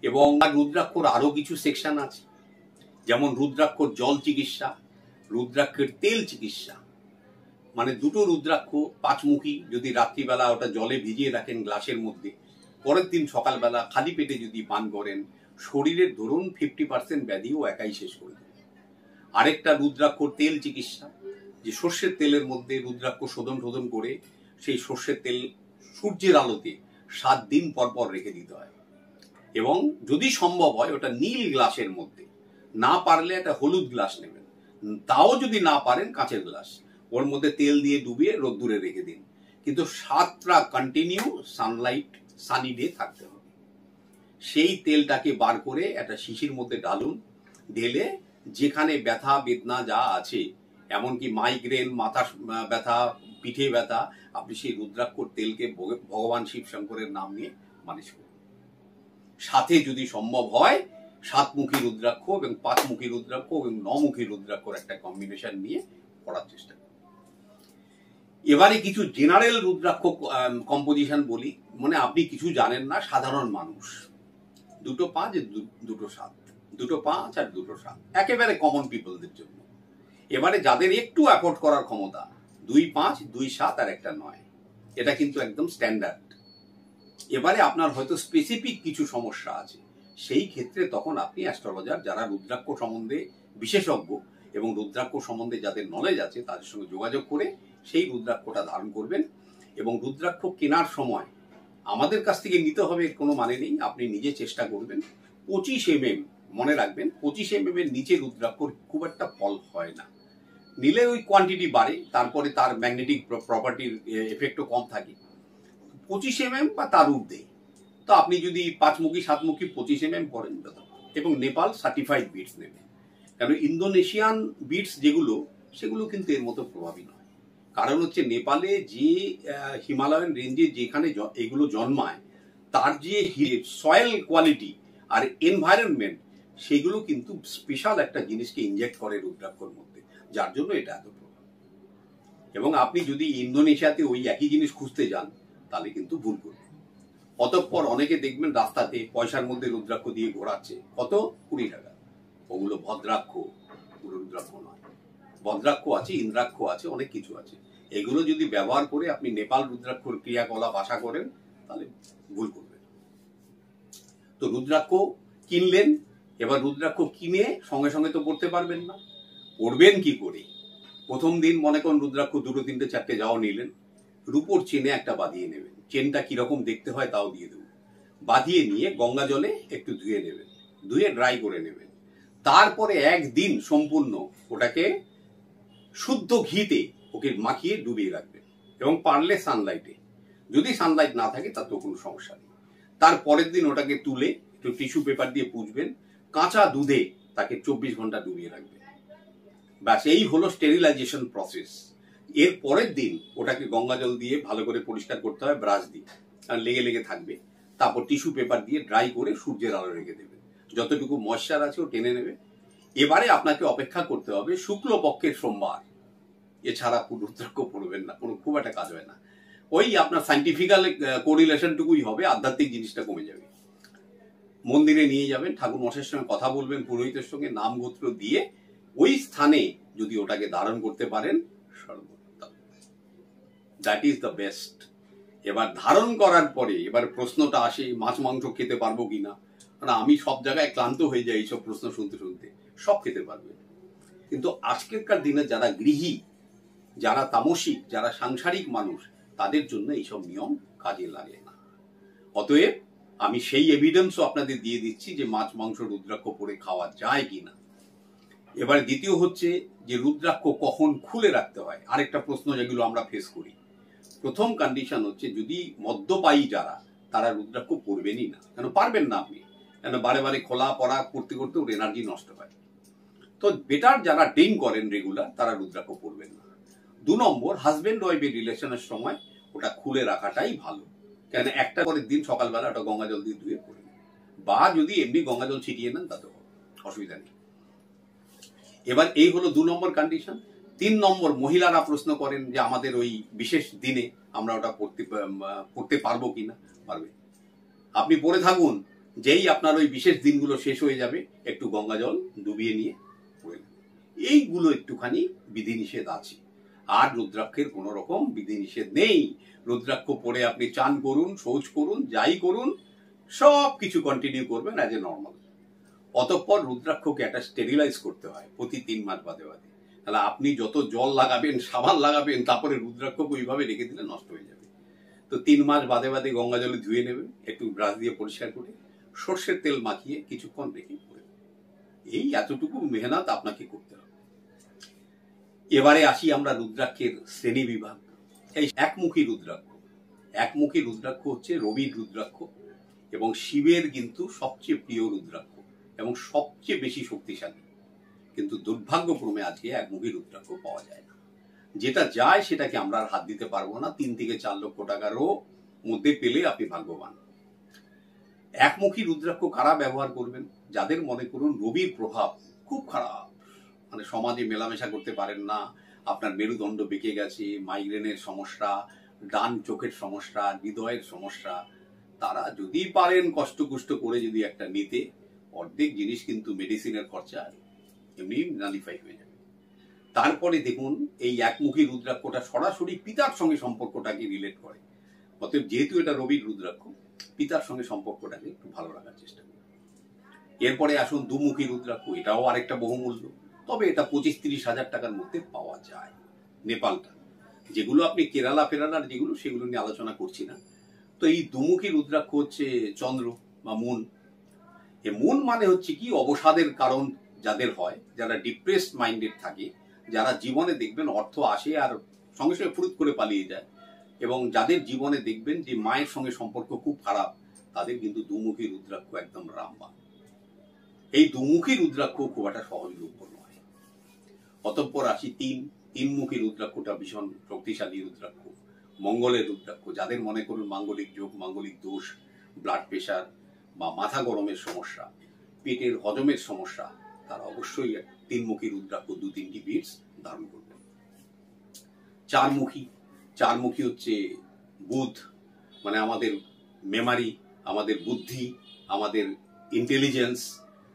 এবং রুদ্রাক্ষর আরো কিছু সেকশন আছে, যেমন রুদ্রাক্ষর জল চিকিৎসা, রুদ্রাক্ষের তেল চিকিৎসা। মানে দুটো রুদ্রাক্ষ 5মুখী, যদি রাত্রিবেলা ওটা জলে ভিজিয়ে রাখেন গ্লাসের মধ্যে, পরের দিন সকালবেলা খালি পেটে যদি পান করেন, শরীরের ধরুন 50% ব্যাধিও একাই শেষ করে দেবে। আরেকটা রুদ্রাক্ষর তেল চিকিৎসা, যে সর্ষের তেলের মধ্যে রুদ্রাক্ষ শোধন করে সেই সর্ষের তেল সূর্যের আলোতে 7 দিন পর পর রেখে দিতে হয়, এবং যদি সম্ভব হয় ওটা নীল গ্লাসের মধ্যে, না পারলে একটা হলুদ গ্লাস নেবেন, তাও যদি না পারেন কাঁচের গ্লাস, ওর মধ্যে তেল দিয়ে ডুবিয়ে রোদ্দুরে রেখে দিন, কিন্তু 7টা কন্টিনিউ সানলাইট সানি ডে থাকতে হবে। সেই তেলটাকে বার করে একটা শিশির মধ্যে ঢালুন, ঢেলে যেখানে ব্যথা বেদনা যা আছে, এমনকি মাইগ্রেন, মাথা ব্যথা, পিঠে ব্যথা, আপনি সেই রুদ্রাক্ষর তেলকে ভগবান শিব শঙ্করের নাম নিয়ে মালিশ করুন। সাথে যদি সম্ভব হয় 7মুখী রুদ্রাক্ষ এবং 5মুখী রুদ্রাক্ষ এবং 9মুখী রুদ্রাক্ষর একটা কম্বিনেশন নিয়ে করার চেষ্টা করুন। এবারে কিছু জেনারেল রুদ্রাক্ষ কম্পোজিশন বলি, মানে আপনি কিছু জানেন না, সাধারণ মানুষ, 2 5 2 7, 2 5 আর 2 7, একেবারে কমন পিপলদের জন্য। এবারে যাদের একটু অ্যাফোর্ড করার ক্ষমতা, 2 5 2 7 আর একটা 9, এটা কিন্তু একদম স্ট্যান্ডার্ড। এবারে আপনার হয়তো স্পেসিফিক কিছু সমস্যা আছে, সেই ক্ষেত্রে তখন আপনি অ্যাস্ট্রোলজার যারা রুদ্রাক্ষ সম্বন্ধে বিশেষজ্ঞ এবং রুদ্রাক্ষ সম্বন্ধে যাদের নলেজ আছে তাদের সঙ্গে যোগাযোগ করে সেই রুদ্রাক্ষটা ধারণ করবেন। এবং রুদ্রাক্ষ কেনার সময় আমাদের কাছ থেকে নিতে হবে কোনো মানে নেই, আপনি নিজে চেষ্টা করবেন। 25 mm, মনে রাখবেন 25 mm এর নিচে রুদ্রাক্ষর খুব একটা ফল হয় না, নিলে ওই কোয়ান্টিটি বাড়ে, তারপরে তার ম্যাগনেটিক প্রপার্টির এফেক্টও কম থাকে। 25 mm বা তার ঊর্ধ্বে, তো আপনি যদি 5মুখী 7মুখী 25 mm করেন, এবং নেপাল সার্টিফাইড বিটস নেবেন, কারণ ইন্দোনেশিয়ান বিটস যেগুলো সেগুলো কিন্তু এর মতো প্রভাবী নয়। কারণ হচ্ছে নেপালে যে হিমালয়ান রেঞ্জে যেখানে এগুলো জন্মায়, তার যে সয়েল কোয়ালিটি আর এনভায়রনমেন্ট, সেগুলো কিন্তু স্পেশাল একটা জিনিসকে ইনজেক্ট করে রুদ্রাক্ষর মধ্যে, যার জন্য এটা এত প্রভাব। এবং আপনি যদি ইন্দোনেশিয়াতে ওই একই জিনিস খুঁজতে যান তাহলে কিন্তু ভুল করবেন। অতঃপর অনেকে দেখবেন রাস্তাতে পয়সার মধ্যে রুদ্রাক্ষ দিয়ে ঘোরাচ্ছে, কত 20 টাকা, ওগুলো ভদ্রাক্ষ, রুদ্রাক্ষ নয়। ভদ্রাক্ষ আছে, ইন্দ্রাক্ষ আছে, অনেক কিছু আছে। এগুলো যদি ব্যবহার করে আপনি নেপাল রুদ্রাক্ষর ক্রিয়াকলাপ আশা করেন তাহলে ভুল করবেন। তো রুদ্রাক্ষ কিনলেন, এবার রুদ্রাক্ষ কিনে সঙ্গে সঙ্গে তো পড়তে পারবেন না, পড়বেন কি করে? প্রথম দিন মনে করুন রুদ্রাক্ষ 2 3 4টে যাও নিলেন, রূপোর চেনে একটা বাঁধিয়ে নেবেন, চেনটা কিরকম দেখতে হয় তাও দিয়ে দেবেন, বাঁধিয়ে নিয়ে গঙ্গা জলে একটু ধুয়ে নেবেন, ধুয়ে ড্রাই করে নেবেন। তারপরে একদিন সম্পূর্ণ ওটাকে শুদ্ধ ঘিতে ওকে মাখিয়ে ডুবিয়ে রাখবেন, এবং পারলে সানলাইটে, যদি সানলাইট না থাকে তাতেও কোনো সমস্যা নেই। তারপরের দিন ওটাকে তুলে একটু টিস্যু পেপার দিয়ে পুঁছবেন, কাঁচা দুধে তাকে 24 ঘন্টা ডুবিয়ে রাখবেন। ব্যাস, এই হলো স্টেরিলাইজেশন প্রসেস। এর পরের দিন ওটাকে গঙ্গা জল দিয়ে ভালো করে পরিষ্কার করতে হয় ব্রাশ দিয়ে, আর লেগে লেগে থাকবে। তারপর টিস্যু পেপার দিয়ে ড্রাই করে সূর্যের আলো রেখে দেবেন, যতটুকু ময়েশ্চার আছে ও টেনে নেবে। এবারে আপনাকে অপেক্ষা করতে হবে শুক্লপক্ষের সোমবার, এছাড়া রুদ্রাক্ষ পড়বেন না, কোনো খুব একটা কাজ হয় না। ওই আপনার সাইন্টিফিক্যাল কোরিলেশনটুকুই হবে, আধ্যাত্মিক জিনিসটা কমে যাবে। মন্দিরে নিয়ে যাবেন, ঠাকুর মশাইয়ের সঙ্গে কথা বলবেন, পুরোহিতের সঙ্গে নাম গোত্র দিয়ে ওই স্থানে যদি ওটাকে ধারণ করতে পারেন, সর্বোত্তম, দ্যাট ইজ দ্য বেস্ট। এবার ধারণ করার পরে এবার প্রশ্নটা আসে, মাছ মাংস খেতে পারবো কিনা? মানে আমি সব জায়গায় ক্লান্ত হয়ে যাই এইসব প্রশ্ন শুনতে শুনতে। সব খেতে পারবে, কিন্তু আজকেরকার দিনে যারা গৃহী, যারা তামসিক, যারা সাংসারিক মানুষ, তাদের জন্য এইসব নিয়ম কাজে লাগে না। অতএব আমি সেই এভিডেন্সও আপনাদের দিয়ে দিচ্ছি যে মাছ মাংস রুদ্রাক্ষ পরে খাওয়া যায় কিনা। এবার দ্বিতীয় হচ্ছে যে রুদ্রাক্ষ কখন খুলে রাখতে হয়, আরেকটা প্রশ্ন যেগুলো আমরা ফেস করি। প্রথম কন্ডিশন হচ্ছে যদি মদ্যপায়ী যারা, তারা রুদ্রাক্ষ পরবেনই না, কেন পারবেন না আপনি, কেন বারে বারে খোলা পড়া করতে করতে ওর এনার্জি নষ্ট হয়। তো বেটার যারা ড্রিঙ্ক করেন রেগুলার, তারা রুদ্রাক্ষ পরবেন না। 2 নম্বর, হাজবেন্ড ওয়াইফের রিলেশনের সময় ওটা খুলে রাখাটাই ভালো, কেন একটা পরের দিন সকালবেলা ওটা গঙ্গা জল দিয়ে ধুয়ে পড়বেন, বা যদি এমনি গঙ্গা জল ছিটিয়ে নেন তাতেও অসুবিধা নেই। এবার এই হলো 2 নম্বর কন্ডিশন। 3 নম্বর, মহিলারা প্রশ্ন করেন যে আমাদের ওই বিশেষ দিনে আমরা ওটা পড়তে পারবো কিনা। পারবে, আপনি পড়ে থাকুন, যেই আপনার ওই বিশেষ দিনগুলো শেষ হয়ে যাবে একটু গঙ্গা জল ডুবিয়ে নিয়ে পড়ে। এইগুলো একটুখানি বিধিনিষেধ আছে, আর রুদ্রাক্ষের কোনো রকম বিধিনিষেধ নেই। রুদ্রাক্ষ পরে আপনি চান করুন, শৌচ করুন, যাই করুন, সব কিছু কন্টিনিউ করবেন অ্যাজ এ নর্মাল। অতঃপর রুদ্রাক্ষকে একটা স্টেরিলাইজ করতে হয় প্রতি 3 মাস বাদে বাদে। তাহলে আপনি যত জল লাগাবেন, সাবান লাগাবেন, তারপরে রুদ্রাক্ষকে ওইভাবে রেখে দিলে নষ্ট হয়ে যাবে। তো 3 মাস বাদে বাদে গঙ্গা জলে ধুয়ে নেবেন, একটু ব্রাশ দিয়ে পরিষ্কার করে সর্ষের তেল মাখিয়ে কিছুক্ষণ রেখে পড়ে। এই এতটুকু মেহনত আপনাকে করতে হবে। এবারে আসি আমরা রুদ্রাক্ষের শ্রেণী বিভাগ। এই একমুখী রুদ্রাক্ষ, একমুখী রুদ্রাক্ষ হচ্ছে রবির রুদ্রাক্ষ এবং শিবের কিন্তু সবচেয়ে প্রিয় রুদ্রাক্ষ এবং সবচেয়ে বেশি শক্তিশালী। কিন্তু দুর্ভাগ্যক্রমে আজকে একমুখী রুদ্রাক্ষ পাওয়া যায় না। যেটা যায় সেটাকে আমরা আর হাত দিতে পারবো না। 3 থেকে 4 লক্ষ টাকারও মধ্যে পেলে আপনি ভাগ্যবান। একমুখী রুদ্রাক্ষ কারা ব্যবহার করবেন? যাদের মনে করুন রবির প্রভাব খুব খারাপ, মানে সমাজে মেলামেশা করতে পারেন না, আপনার মেরুদণ্ড বেঁকে গেছে, মাইগ্রেনের সমস্যা, ডান চোখের সমস্যা, হৃদয়ের সমস্যা, তারা যদি পারেন কষ্ট করে যদি একটা নিতে, অর্ধেক জিনিস কিন্তু মেডিসিনের খরচা এমনি নালিফাই হয়ে যাবে। তারপরে দেখুন এই একমুখী রুদ্রাক্ষটা সরাসরি পিতার সঙ্গে সম্পর্কটাকে রিলেট করে। অতএব যেহেতু এটা রবির রুদ্রাক্ষ, পিতার সঙ্গে সম্পর্কটাকে একটু ভালো রাখার চেষ্টা করুন। এরপরে আসুন দুমুখী রুদ্রাক্ষ, এটাও আরেকটা বহুমূল্য, তবে এটা 25-30 হাজার টাকার মধ্যে পাওয়া যায়। নেপালটা, যেগুলো আপনি কেরালা ফেরালার যেগুলো, সেগুলো নিয়ে আলোচনা করছি না। তো এই দুমুখী রুদ্রাক্ষ হচ্ছে চন্দ্র বা মুন। এই মুন মানে হচ্ছে কি, অবসাদের কারণ যাদের হয়, যারা ডিপ্রেসড মাইন্ডেড থাকে, যারা জীবনে দেখবেন অর্থ আসে আর সঙ্গে সঙ্গে ফুরুত করে পালিয়ে যায়, এবং যাদের জীবনে দেখবেন যে মায়ের সঙ্গে সম্পর্ক খুব খারাপ, তাদের কিন্তু দুমুখী রুদ্রাক্ষ একদম রামবাণ। এই দুমুখী রুদ্রাক্ষ খুব একটা সহজলভ্য নয়। অতঃপর আসি তিনমুখী রুদ্রাক্ষটা ভীষণ শক্তিশালী রুদ্রাক্ষ, মঙ্গলের রুদ্রাক্ষ। যাদের মনে করুন মাঙ্গলিক যোগ, মাঙ্গলিক দোষ, ব্লাড প্রেশার বা মাথা গরমের সমস্যা, পেটের হজমের সমস্যা, তারা অবশ্যই তিনমুখী রুদ্রাক্ষ 2-3টি বিটস ধারণ করবেন। চারমুখী হচ্ছে বুধ, মানে আমাদের মেমারি, আমাদের বুদ্ধি, আমাদের ইন্টেলিজেন্স,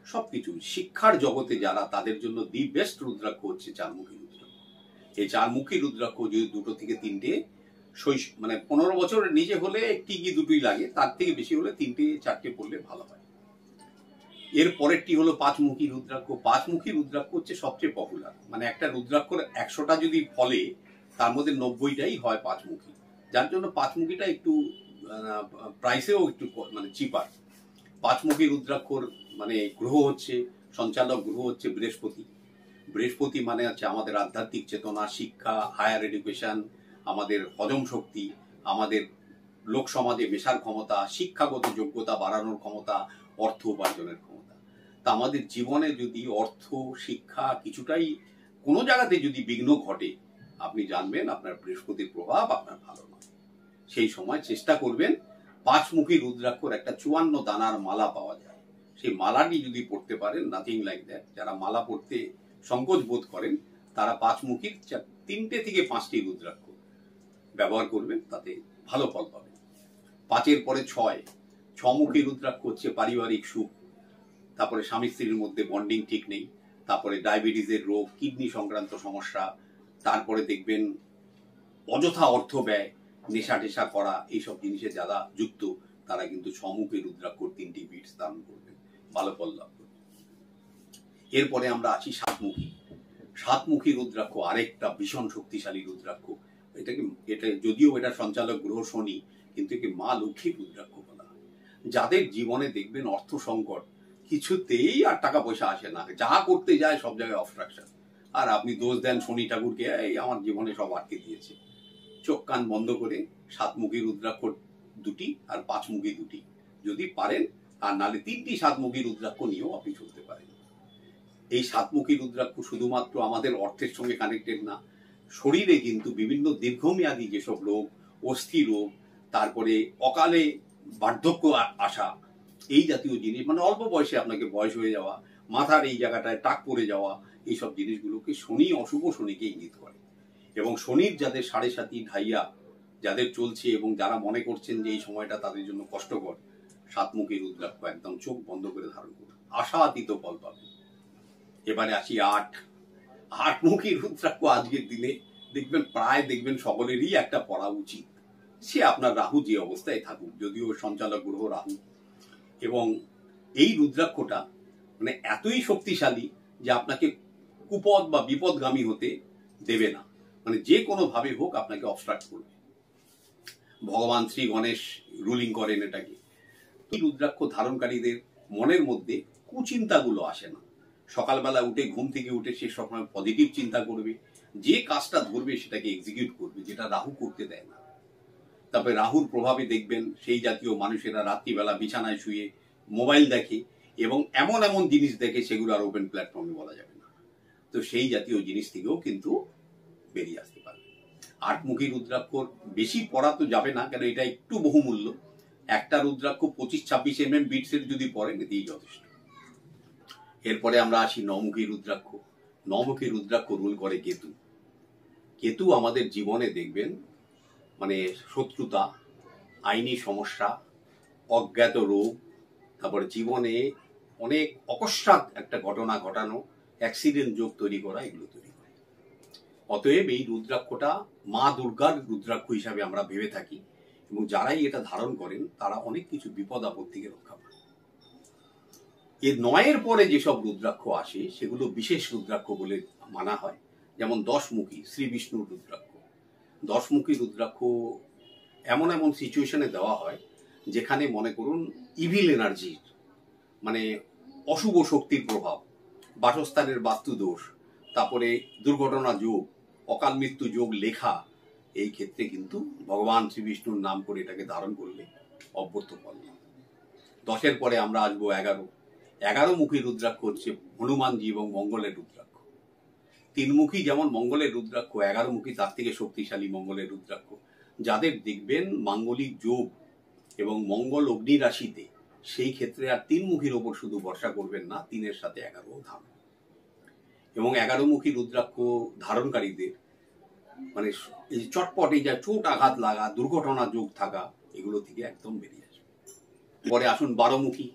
সবকিছু শিক্ষার জগতে যারা, তাদের জন্য দি বেস্ট রুদ্রাক্ষ হচ্ছে চারমুখী রুদ্রাক্ষ। এই চারমুখী রুদ্রাক্ষ যদি 2 থেকে 3টে, মানে 15 বছরের নিচে হলে একটি কি দুটোই লাগে, তার থেকে বেশি হলে 3-4টে পড়লে ভালো হয়। এর পরেরটি হলো পাঁচমুখী রুদ্রাক্ষ। পাঁচমুখী রুদ্রাক্ষ হচ্ছে সবচেয়ে পপুলার, মানে একটা রুদ্রাক্ষর 100টা যদি ফলে তার মধ্যে 90টাই হয় পাঁচমুখী, যার জন্য পাঁচমুখীটা একটু প্রাইসেও একটু মানে চিপার। পাঁচমুখী রুদ্রাক্ষর মানে গ্রহ হচ্ছে, সঞ্চালক গ্রহ হচ্ছে বৃহস্পতি। বৃহস্পতি মানে হচ্ছে আমাদের আধ্যাত্মিক চেতনা, শিক্ষা, হায়ার এডুকেশন, আমাদের হজম শক্তি, আমাদের লোক সমাজে মেশার ক্ষমতা, শিক্ষাগত যোগ্যতা বাড়ানোর ক্ষমতা, অর্থ উপার্জনের ক্ষমতা। তা আমাদের জীবনে যদি অর্থ, শিক্ষা কিছুটাই কোনো জায়গাতে যদি বিঘ্ন ঘটে, আপনি জানবেন আপনার বৃহস্পতির প্রভাব আপনার ভালো নয়। সেই সময় চেষ্টা করবেন, পাঁচমুখী রুদ্রাক্ষর একটা 54 দানার মালা পাওয়া যায়, সেই মালাটি যদি পড়তে পারেন, নাথিং লাইক দ্যাট। যারা মালা পড়তে সংকোচ বোধ করেন, তারা পাঁচমুখীর 3টে থেকে 5টি রুদ্রাক্ষ ব্যবহার করবেন, তাতে ভালো ফল পাবেন। 5-এর পরে 6মুখী রুদ্রাক্ষ হচ্ছে পারিবারিক সুখ। তারপরে স্বামী স্ত্রীর মধ্যে বন্ডিং ঠিক নেই, তারপরে ডায়াবেটিসের রোগ, কিডনি সংক্রান্ত সমস্যা, তারপরে দেখবেন অযথা অর্থ ব্যয়, নেশা টেশা করা, এইসব জিনিসে যারা যুক্ত, তারা কিন্তু 6মুখী রুদ্রাক্ষ 3টি বিটস ধারণ করবেন, ভালো ফল লাভ করবেন। এরপরে আমরা আছি সাতমুখী রুদ্রাক্ষ, আরেকটা ভীষণ শক্তিশালী রুদ্রাক্ষ। এটা যদিও এটা সঞ্চালক গ্রহ শনি, কিন্তু একে মা লক্ষ্মীর রুদ্রাক্ষ বলা হয়। যাদের জীবনে দেখবেন অর্থ সংকট, কিছুতেই আর টাকা পয়সা আসে না, যা করতে যায় সব জায়গায় অবস্ট্রাকশন, আর আপনি দোষ দেন শনি ঠাকুরকে, এই আমার জীবনে সব আটকে দিয়েছে। চোখ কান বন্ধ করে সাতমুখী রুদ্রাক্ষ 2টি আর পাঁচমুখী 2টি যদি পারেন, আর নালে 3টি সাতমুখী রুদ্রাক্ষ নিয়েও আপনি চলতে পারেন। এই সাতমুখী রুদ্রাক্ষ শুধুমাত্র আমাদের অর্থের সঙ্গে কানেক্টেড না, শরীরে কিন্তু বিভিন্ন দীর্ঘমেয়াদী যেসব রোগ, অস্থি রোগ, তারপরে অকালে বার্ধক্য আসা, এই জাতীয় জিনিস, মানে অল্প বয়সে আপনাকে বয়স হয়ে যাওয়া, মাথার এই জায়গাটায় টাক পড়ে যাওয়া, এইসব জিনিসগুলোকে শনি, অশুভ শনিকে ইঙ্গিত করে। এবং শনির যাদের 7.5 ঢাইয়া যাদের চলছে এবং যারা মনে করছেন যে এই সময়টা তাদের জন্য কষ্টকর, সাতমুখী রুদ্রাক্ষ একদম চোখ বন্ধ করে ধারণ করুন, আশাতীত ফল পাবেন। এবারে আসি আটমুখী রুদ্রাক্ষ। আজকের দিনে দেখবেন সকলেরই একটা পড়া উচিত, সে আপনার রাহু যে অবস্থায় থাকুক, যদিও সঞ্চালক গ্রহ রাহু। এবং এই রুদ্রাক্ষটা মানে এতই শক্তিশালী যে আপনাকে কুপদ বা বিপদগামী হতে দেবে না, মানে যে কোনো ভাবে হোক আপনাকে অবস্ট্রাক্ট করবে। ভগবান শ্রী গণেশ রুলিং করেন এটাকে। এই রুদ্রাক্ষ ধারণকারীদের মনের মধ্যে কুচিন্তাগুলো আসে না, সকালবেলা উঠে ঘুম থেকে উঠে সে সবসময় পজিটিভ চিন্তা করবে, যে কাজটা ধরবে সেটাকে এক্সিকিউট করবে, যেটা রাহু করতে দেয় না। তারপরে রাহুর প্রভাবে দেখবেন সেই জাতীয় মানুষেরা রাত্রিবেলা বিছানায় শুয়ে মোবাইল দেখে এবং এমন এমন জিনিস দেখে সেগুলো আর ওপেন প্ল্যাটফর্মে বলা যাবে না। তো সেই জাতীয় জিনিস থেকেও কিন্তু বেরিয়ে আসতে পারবে। আটমুখী রুদ্রাক্ষর বেশি পড়া তো যাবে না, কেন এটা একটু বহুমূল্য। একটা রুদ্রাক্ষ 25-26 mm বিটসের যদি পড়েন এতেই যথেষ্ট। এরপরে আমরা আসি নমুখী রুদ্রাক্ষ। নমুখী রুদ্রাক্ষ রুল করে কেতু। কেতু আমাদের জীবনে দেখবেন মানে শত্রুতা, আইনি সমস্যা, অজ্ঞাত রোগ, তারপরে জীবনে অনেক অকস্মাৎ একটা ঘটনা ঘটানো, অ্যাক্সিডেন্ট যোগ তৈরি করা, এগুলো তৈরি করে। অতএব এই রুদ্রাক্ষটা মা দুর্গার রুদ্রাক্ষ হিসাবে আমরা ভেবে থাকি এবং যারাই এটা ধারণ করেন তারা অনেক কিছু বিপদ আপদ থেকে রক্ষা পান। এর 9-এর পরে যেসব রুদ্রাক্ষ আসে সেগুলো বিশেষ রুদ্রাক্ষ বলে মানা হয়। যেমন 10মুখী শ্রী বিষ্ণুর রুদ্রাক্ষ। 10মুখী রুদ্রাক্ষ এমন এমন সিচুয়েশনে দেওয়া হয় যেখানে মনে করুন ইভিল এনার্জির মানে অশুভ শক্তির প্রভাব, বাসস্থানের বাস্তু দোষ, তারপরে দুর্ঘটনা যোগ, অকাল মৃত্যু যোগ লেখা, এই ক্ষেত্রে কিন্তু ভগবান শ্রী বিষ্ণুর নাম করে এটাকে ধারণ করলে অব্যর্থ ফল। 10-এর পরে আমরা আসবো 11। 11মুখী রুদ্রাক্ষ হচ্ছে হনুমানজি এবং মঙ্গলের রুদ্রাক্ষ। 3মুখী যেমন মঙ্গলের রুদ্রাক্ষ, 11মুখী তার থেকে শক্তিশালী মঙ্গলের রুদ্রাক্ষ। যাদের দেখবেন মাঙ্গলিক যোগ এবং মঙ্গল অগ্নি রাশিতে, সেই ক্ষেত্রে আর 3মুখীর ওপর শুধু ভরসা করবেন না, 3-এর সাথে 11ও ধারণ। এবং 11মুখী রুদ্রাক্ষ ধারণকারীদের মানে এই চটপট এই যা চোট আঘাত লাগা, দুর্ঘটনা যোগ থাকা, এগুলো থেকে একদম বেরিয়ে আসবে। পরে আসুন 12মুখী।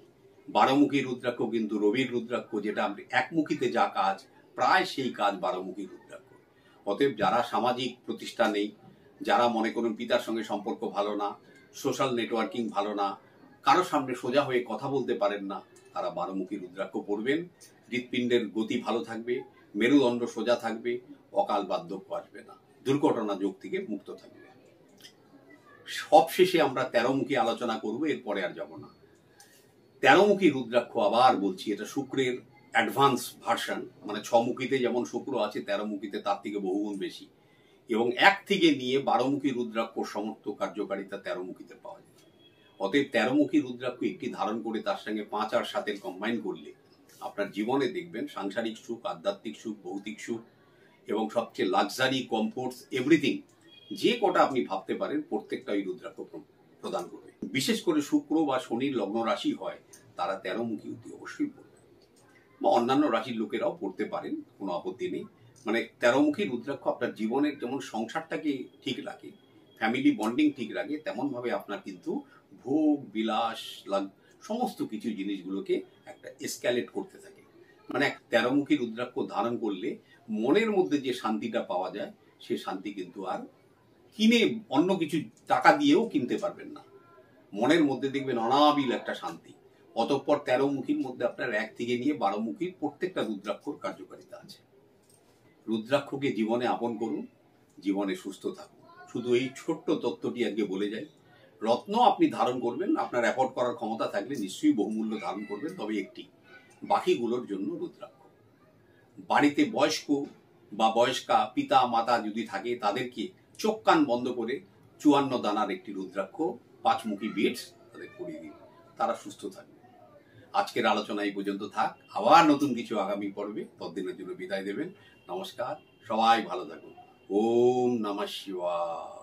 12মুখী রুদ্রাক্ষ কিন্তু রবির রুদ্রাক্ষ, যেটা একমুখীতে যা কাজ প্রায় সেই কাজ 12মুখী রুদ্রাক্ষ। অতএব যারা সামাজিক প্রতিষ্ঠা নেই, যারা মনে করুন পিতার সঙ্গে সম্পর্ক ভালো না, সোশ্যাল নেটওয়ার্কিং ভালো না, কারো সামনে সোজা হয়ে কথা বলতে পারেন না, তারা 12মুখী রুদ্রাক্ষ পড়বেন। হৃৎপিণ্ডের গতি ভালো থাকবে, মেরুদণ্ড সোজা থাকবে, অকাল বার্ধক্য আসবে না, দুর্ঘটনা যোগ থেকে মুক্ত থাকবে। সবশেষে আমরা 13মুখী আলোচনা করব, এরপরে আর যাব না। 13মুখী রুদ্রাক্ষ আবার বলছি, এটা শুক্রের অ্যাডভান্স ভার্সন। মানে 6মুখীতে যেমন শুক্র আছে, 13মুখীতে তার থেকে বহুগুণ বেশি। এবং 1 থেকে নিয়ে 12মুখী রুদ্রাক্ষ সমস্ত কার্যকারিতা 13মুখীতে পাওয়া যায়। অতএব 13মুখী রুদ্রাক্ষ একটি ধারণ করে তার সঙ্গে 5 আর 7 কম্বাইন করলে আপনার জীবনে দেখবেন সাংসারিক সুখ, আধ্যাত্মিক সুখ, ভৌতিক সুখ এবং সবচেয়ে লাক্সারি, কমফোর্টস, এভরিথিং যে কটা আপনি ভাবতে পারেন প্রত্যেকটা ওই রুদ্রাক্ষ প্রদান করবে। বিশেষ করে শুক্র বা শনির লগ্ন রাশি হয় তারা 13মুখী অতি অবশ্যই পড়বে, বা অন্যান্য রাশির লোকেরাও পড়তে পারেন, কোনো আপত্তি নেই। মানে 13মুখী রুদ্রাক্ষ আপনার জীবনের যেমন সংসারটাকে ঠিক রাখে, ফ্যামিলি বন্ডিং ঠিক রাখে, তেমন ভাবে আপনার কিন্তু ভোগ বিলাস সমস্ত কিছু জিনিসগুলোকে একটা এসক্যালেট করতে থাকে। মানে 13মুখী রুদ্রাক্ষ ধারণ করলে মনের মধ্যে যে শান্তিটা পাওয়া যায়, সে শান্তি কিন্তু আর কিনে অন্য কিছু টাকা দিয়েও কিনতে পারবেন না। মনের মধ্যে দেখবেন অনাবিল একটা শান্তি। অতঃপর 13মুখীর মধ্যে আপনার 1 থেকে নিয়ে 12মুখীর প্রত্যেকটা রুদ্রাক্ষর কার্যকারিতা আছে। রুদ্রাক্ষকে জীবনে আপন করুন, জীবনে সুস্থ থাকুন। শুধু এই ছোট্ট তত্ত্বটি আজকে বলে যাই। রত্ন আপনি ধারণ করবেন, আপনার অ্যাফোর্ড করার ক্ষমতা থাকলে নিশ্চয়ই বহুমূল্য ধারণ করবেন, তবে একটি, বাকিগুলোর জন্য রুদ্রাক্ষ। বাড়িতে বয়স্ক বা বয়স্কা পিতা মাতা যদি থাকে, তাদেরকে চোখ কান বন্ধ করে 54 দানার একটি রুদ্রাক্ষ 5মুখী বিটস তাদের পরিয়ে দিন, তারা সুস্থ থাকবে। আজকের আলোচনা এই পর্যন্ত থাক, আবার নতুন কিছু আগামী পর্বে। ততদিনের জন্য বিদায় দেবেন। নমস্কার, সবাই ভালো থাকুন। ওম নমঃ শিবায়।